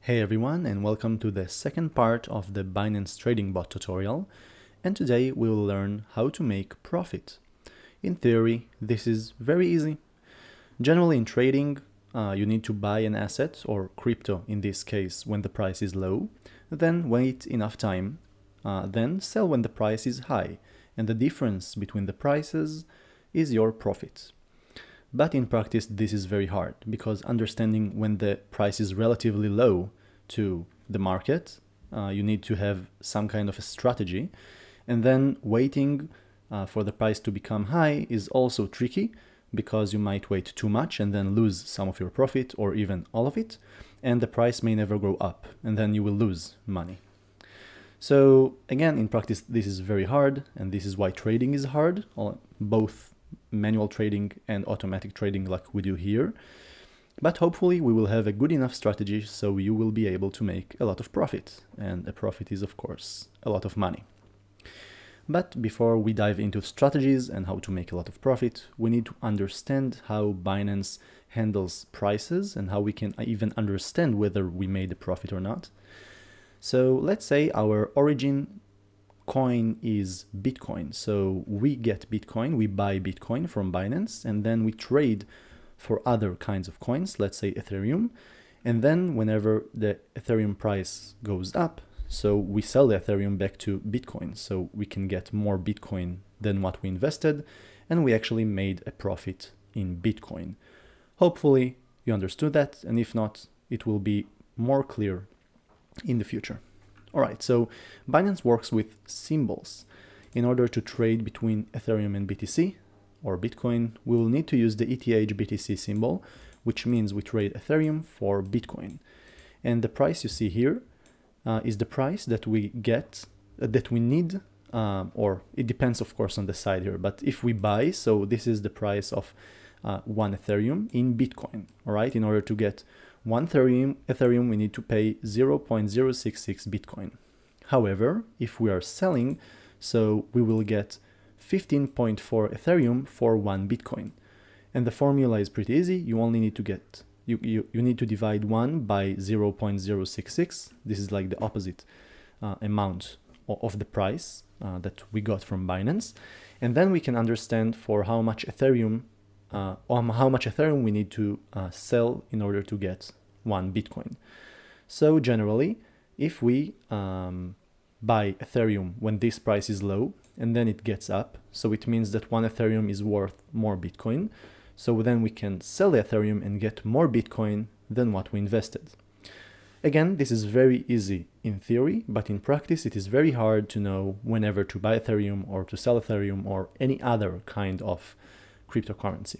Hey everyone, and welcome to the second part of the Binance TradingBot tutorial, and today we will learn how to make profit. In theory, this is very easy. Generally in trading, you need to buy an asset, or crypto in this case, when the price is low, then wait enough time, then sell when the price is high, and the difference between the prices is your profit. But in practice, this is very hard because understanding when the price is relatively low to the market, you need to have some kind of a strategy. And then waiting for the price to become high is also tricky because you might wait too much and then lose some of your profit or even all of it. And the price may never go up and then you will lose money. So again, in practice, this is very hard, and this is why trading is hard, both manual trading and automatic trading like we do here. But hopefully we will have a good enough strategy so you will be able to make a lot of profit. And a profit is, of course, a lot of money. But before we dive into strategies and how to make a lot of profit, we need to understand how Binance handles prices and how we can even understand whether we made a profit or not. So let's say our origin coin is Bitcoin. So we get Bitcoin, we buy Bitcoin from Binance, and then we trade for other kinds of coins, let's say Ethereum. And then whenever the Ethereum price goes up, so we sell the Ethereum back to Bitcoin. So we can get more Bitcoin than what we invested, and we actually made a profit in Bitcoin. Hopefully you understood that, and if not, it will be more clear in the future. All right, so Binance works with symbols. In order to trade between Ethereum and BTC or Bitcoin, we will need to use the ETH BTC symbol, which means we trade Ethereum for Bitcoin. And the price you see here is the price that we get, that we need, or it depends, of course, on the side here. But if we buy, so this is the price of one Ethereum in Bitcoin. All right, in order to get one Ethereum, we need to pay 0.066 Bitcoin. However, if we are selling, so we will get 15.4 Ethereum for one Bitcoin. And the formula is pretty easy. You only need to get, you need to divide 1 by 0.066. This is like the opposite amount of the price that we got from Binance. And then we can understand for how much Ethereum we need to sell in order to get one Bitcoin. So generally, if we buy Ethereum when this price is low and then it gets up, so it means that one Ethereum is worth more Bitcoin. So then we can sell the Ethereum and get more Bitcoin than what we invested. Again, this is very easy in theory, but in practice it is very hard to know whenever to buy Ethereum or to sell Ethereum or any other kind of cryptocurrency.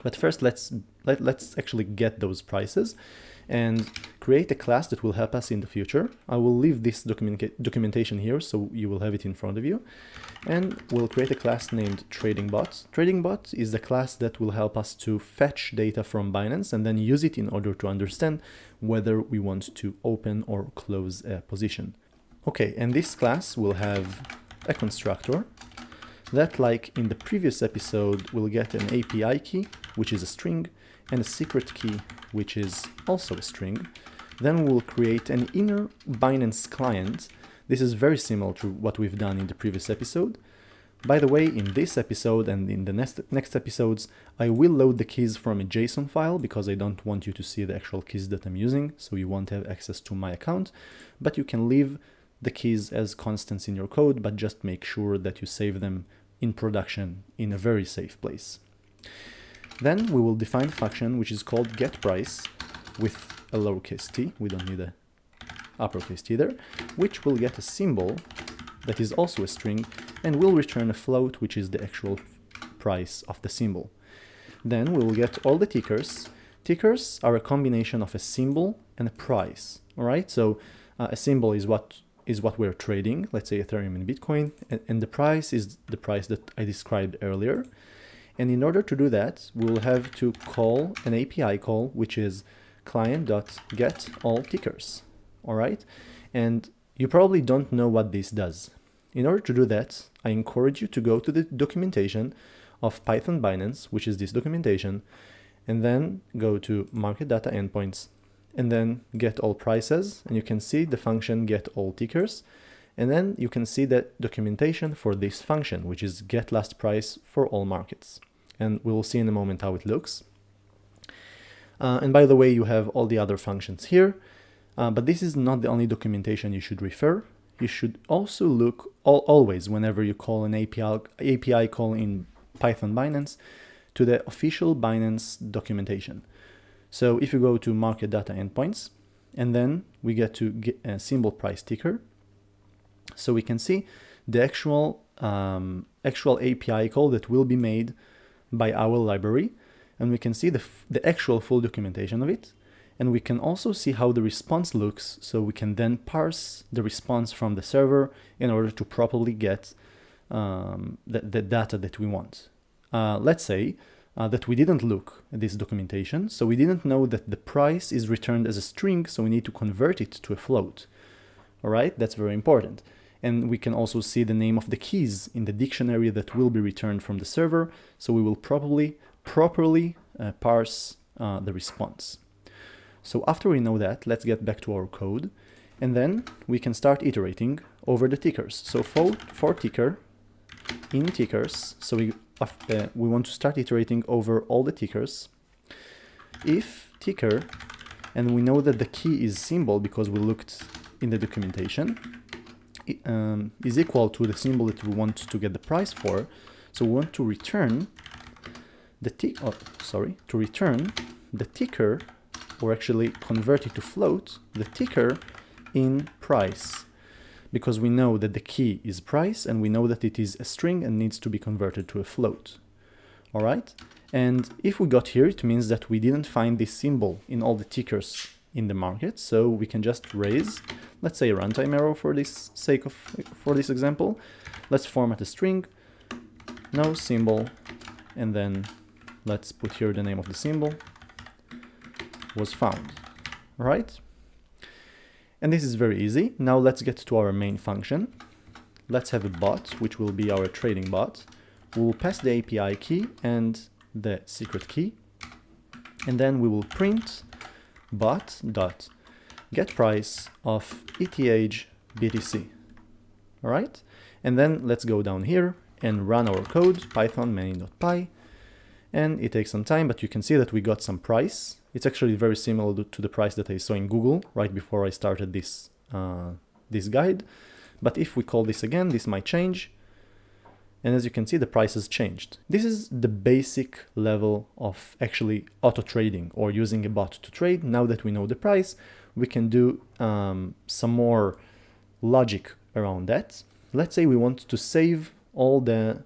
But first, let's actually get those prices and create a class that will help us in the future. I will leave this documentation here so you will have it in front of you. And we'll create a class named TradingBot. TradingBot is the class that will help us to fetch data from Binance and then use it in order to understand whether we want to open or close a position. Okay, and this class will have a constructor that, like in the previous episode, will get an API key, which is a string, and a secret key, which is also a string. Then we'll create an inner Binance client. This is very similar to what we've done in the previous episode. By the way, in this episode and in the next episodes, I will load the keys from a JSON file because I don't want you to see the actual keys that I'm using, so you won't have access to my account, but you can leave the keys as constants in your code, but just make sure that you save them in production in a very safe place. Then we will define a function which is called getPrice with a lowercase t, we don't need a uppercase t there, which will get a symbol that is also a string and will return a float, which is the actual price of the symbol. Then we will get all the tickers. Tickers are a combination of a symbol and a price. All right, so a symbol is what we're trading, let's say Ethereum and Bitcoin, and the price is the price that I described earlier. And in order to do that, we'll have to call an API call, which is client.getAllTickers. All right, and you probably don't know what this does. In order to do that, I encourage you to go to the documentation of Python Binance, which is this documentation, and then go to market data endpoints and then get all prices, and you can see the function get all tickers, and then you can see the documentation for this function, which is get last price for all markets. And we will see in a moment how it looks. And by the way, you have all the other functions here, but this is not the only documentation you should refer. You should also look always, whenever you call an API call in Python Binance, to the official Binance documentation. So if you go to market data endpoints, and then we get to get a symbol price ticker, so we can see the actual API call that will be made by our library, and we can see the actual full documentation of it, and we can also see how the response looks, so we can then parse the response from the server in order to properly get the data that we want. Let's say that we didn't look at this documentation, so we didn't know that the price is returned as a string, so we need to convert it to a float. All right, that's very important. And we can also see the name of the keys in the dictionary that will be returned from the server, so we will properly parse the response. So after we know that, let's get back to our code, and then we can start iterating over the tickers. So for ticker in tickers, so we want to start iterating over all the tickers. If ticker, and we know that the key is symbol because we looked in the documentation, is equal to the symbol that we want to get the price for, so we want to return the ticker, or actually convert it to float, the ticker in price, because we know that the key is price and we know that it is a string and needs to be converted to a float. All right, and if we got here, it means that we didn't find this symbol in all the tickers in the market, so we can just raise, let's say, a runtime error for this example. Let's format a string, no symbol, and then let's put here the name of the symbol was found. All right, and this is very easy. Now let's get to our main function. Let's have a bot, which will be our trading bot. We'll pass the API key and the secret key, and then we will print bot.getPrice of ETH BTC. All right, and then let's go down here and run our code, python main.py, and it takes some time, but you can see that we got some price. It's actually very similar to the price that I saw in Google right before I started this guide. But if we call this again, this might change. And as you can see, the price has changed. This is the basic level of actually auto trading or using a bot to trade. Now that we know the price, we can do some more logic around that. Let's say we want to save all the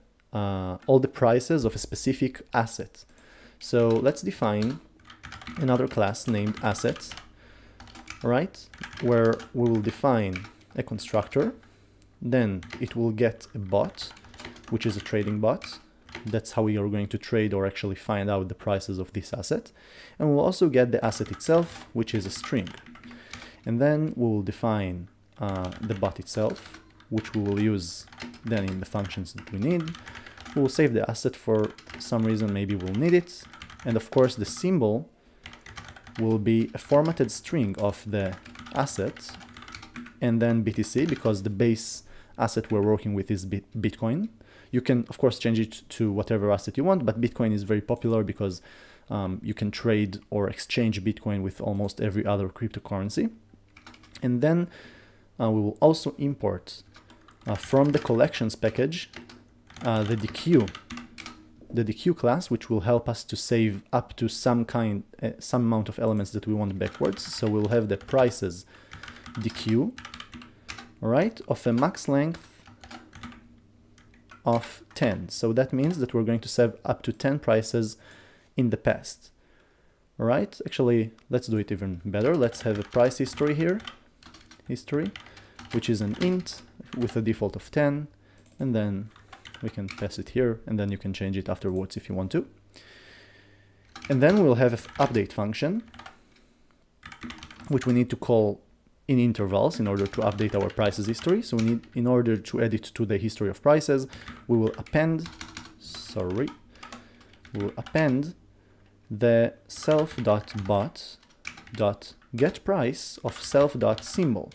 prices of a specific asset. So let's define another class named assets, right? Where we will define a constructor, then it will get a bot, which is a trading bot. That's how we are going to trade or actually find out the prices of this asset. And we'll also get the asset itself, which is a string. And then we will define the bot itself, which we will use then in the functions that we need. We'll save the asset for some reason, maybe we'll need it. And of course, the symbol will be a formatted string of the asset, and then BTC, because the base asset we're working with is Bitcoin. You can, of course, change it to whatever asset you want, but Bitcoin is very popular because you can trade or exchange Bitcoin with almost every other cryptocurrency. And then we will also import from the collections package the dequeue class, which will help us to save up to some amount of elements that we want backwards. So we'll have the prices dequeue, all right, of a max length of 10. So that means that we're going to save up to 10 prices in the past. All right, actually, let's do it even better. Let's have a price history here, which is an int with a default of 10, and then we can pass it here, and then you can change it afterwards if you want to. And then we'll have an update function, which we need to call in intervals in order to update our prices history. So we need, in order to add it to the history of prices, we will append the self.bot get price of self.symbol.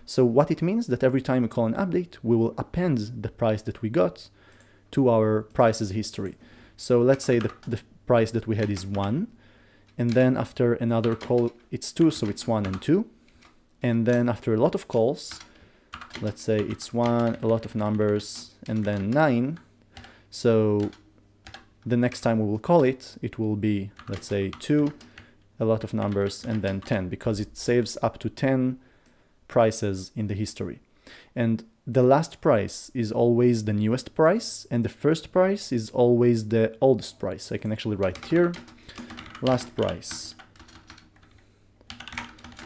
So what it means that every time we call an update, we will append the price that we got to our prices history. So let's say the price that we had is 1, and then after another call it's 2, so it's 1 and 2. And then after a lot of calls, let's say it's 1, a lot of numbers, and then 9. So the next time we will call it, it will be, let's say 2, a lot of numbers, and then 10, because it saves up to 10 prices in the history. And the last price is always the newest price, and the first price is always the oldest price. So I can actually write it here. Last price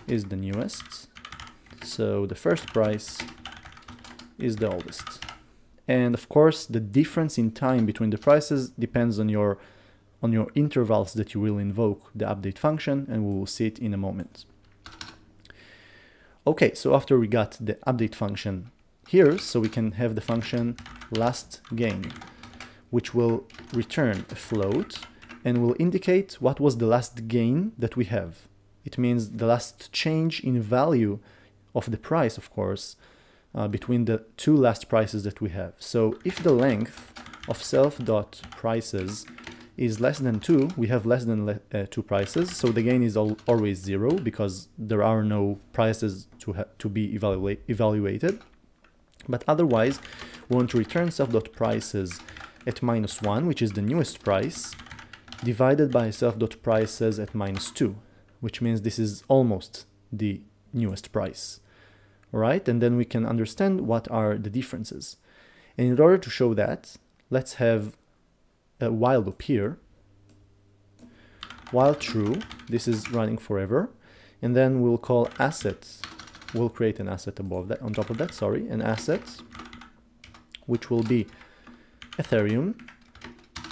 is the newest, so the first price is the oldest. And of course, the difference in time between the prices depends on your intervals that you will invoke the update function, and we will see it in a moment. Okay, so after we got the update function here, so we can have the function last gain, which will return a float and will indicate what was the last gain that we have. It means the last change in value of the price, of course, between the two last prices that we have. So if the length of self.prices is less than 2, we have less than 2 prices, so the gain is always 0 because there are no prices to be evaluated. But otherwise, we want to return self.prices at -1, which is the newest price, divided by self.prices at -2, which means this is almost the newest price. All right, and then we can understand what are the differences. And in order to show that, let's have a while loop here. While true, this is running forever, and then we'll call asset. We'll create an asset above that, on top of that, sorry, an asset, which will be Ethereum.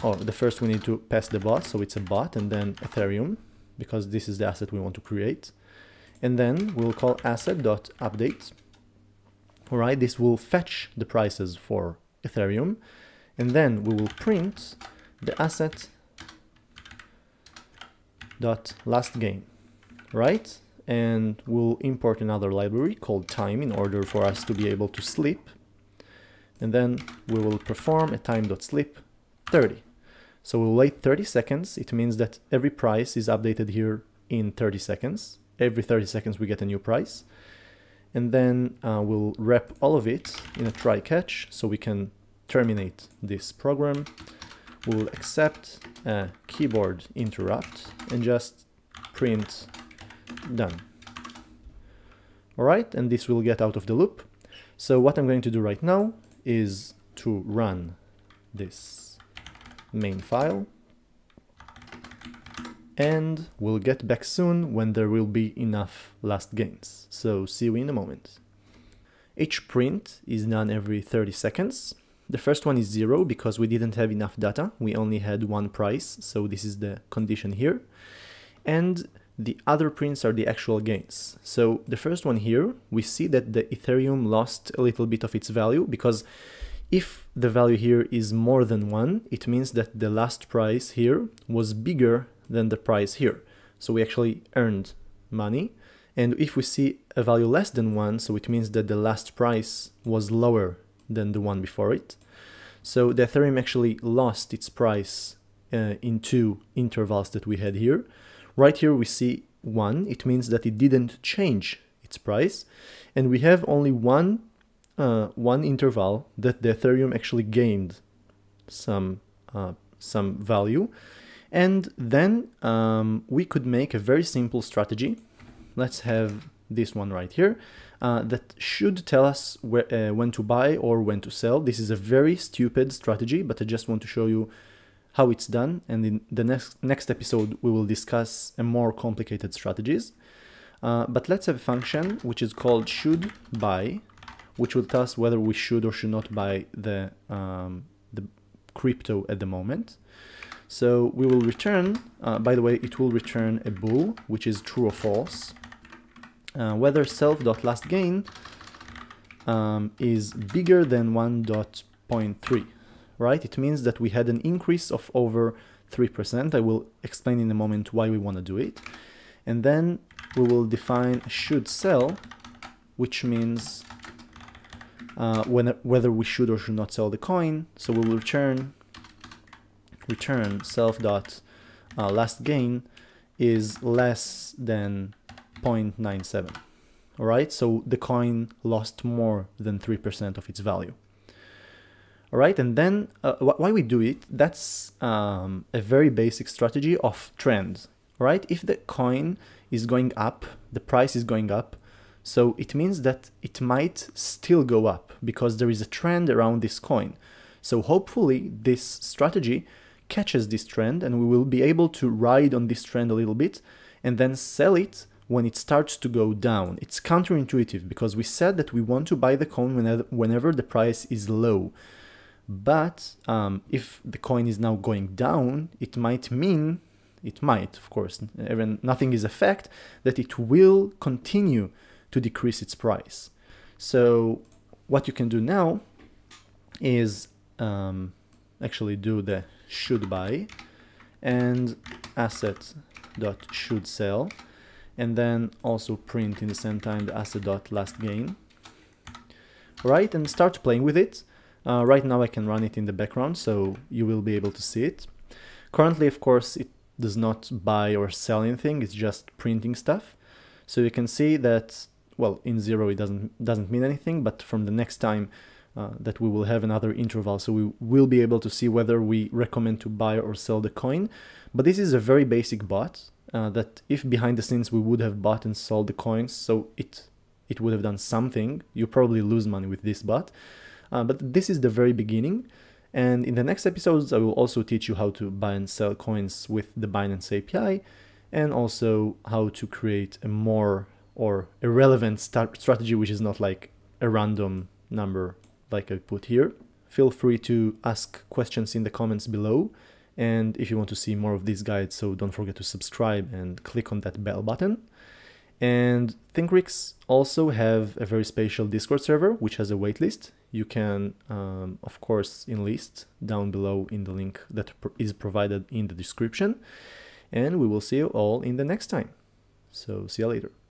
Oh, the first we need to pass the bot, so it's a bot, and then Ethereum, because this is the asset we want to create. And then we'll call asset.update. All right, this will fetch the prices for Ethereum, and then we will print the asset dot last gain, right? And we'll import another library called time in order for us to be able to sleep. And then we will perform a time.sleep 30. So we'll wait 30 seconds. It means that every price is updated here in 30 seconds. Every 30 seconds we get a new price. And then we'll wrap all of it in a try catch so we can terminate this program. We'll accept a keyboard interrupt and just print done. All right, and this will get out of the loop. So what I'm going to do right now is to run this main file, and we'll get back soon when there will be enough last gains. So see you in a moment. Each print is done every 30 seconds. The first one is 0 because we didn't have enough data. We only had one price, so this is the condition here. And the other prints are the actual gains. So the first one here, we see that the Ethereum lost a little bit of its value, because if the value here is more than 1, it means that the last price here was bigger than the price here. So we actually earned money. And if we see a value less than 1, so it means that the last price was lower than the one before it. So the Ethereum actually lost its price in two intervals that we had here. Right here we see 1, it means that it didn't change its price, and we have only one interval that the Ethereum actually gained some value. And then we could make a very simple strategy. Let's have this one right here that should tell us when to buy or when to sell. This is a very stupid strategy, but I just want to show you how it's done, and in the next episode we will discuss a more complicated strategies. But let's have a function which is called should buy, which will tell us whether we should or should not buy the crypto at the moment. So we will return, by the way, it will return a bool, which is true or false, whether self.lastGain is bigger than 1.3. Right? It means that we had an increase of over 3%. I will explain in a moment why we want to do it. And then we will define should sell, which means whether we should or should not sell the coin. So we will return self dot last gain is less than 0.97. All right, so the coin lost more than 3% of its value. All right, and then why we do it, that's a very basic strategy of trends. All right, if the coin is going up, the price is going up, so it means that it might still go up because there is a trend around this coin. So hopefully this strategy catches this trend and we will be able to ride on this trend a little bit and then sell it when it starts to go down. It's counterintuitive because we said that we want to buy the coin whenever the price is low. But if the coin is now going down, it might, of course, nothing is a fact, that it will continue to decrease its price. So what you can do now is actually do the should buy and asset.should sell, and then also print in the same time the asset.last gain. Right, and start playing with it. Right now I can run it in the background, so you will be able to see it. Currently, of course, it does not buy or sell anything, it's just printing stuff. So you can see that, well, in zero it doesn't mean anything, but from the next time that we will have another interval, so we will be able to see whether we recommend to buy or sell the coin. But this is a very basic bot that if behind the scenes we would have bought and sold the coins, so it would have done something. You probably lose money with this bot. But this is the very beginning, and in the next episodes I will also teach you how to buy and sell coins with the Binance API, and also how to create a more or a relevant strategy which is not like a random number like I put here. Feel free to ask questions in the comments below, and if you want to see more of these guides, so don't forget to subscribe and click on that bell button. And ThinkRix also have a very special Discord server which has a waitlist. You can, of course, enlist down below in the link that is provided in the description. And we will see you all in the next time. So see you later.